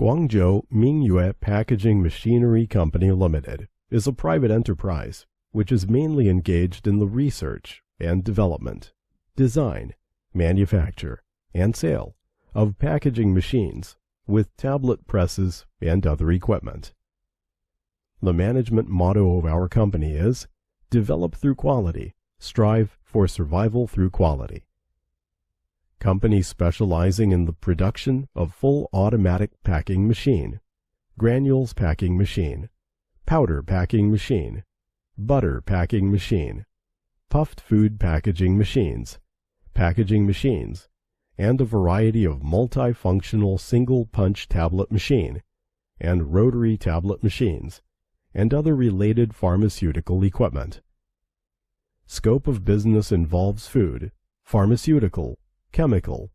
Guangzhou Mingyue Packaging Machinery Company Limited is a private enterprise which is mainly engaged in the research and development, design, manufacture, and sale of packaging machines with tablet presses and other equipment. The management motto of our company is, "Develop through quality, strive for survival through quality." Company specializing in the production of full automatic packing machine, granules packing machine, powder packing machine, butter packing machine, puffed food packaging machines, and a variety of multifunctional single-punch tablet machine, and rotary tablet machines, and other related pharmaceutical equipment. Scope of business involves food, pharmaceutical, chemical,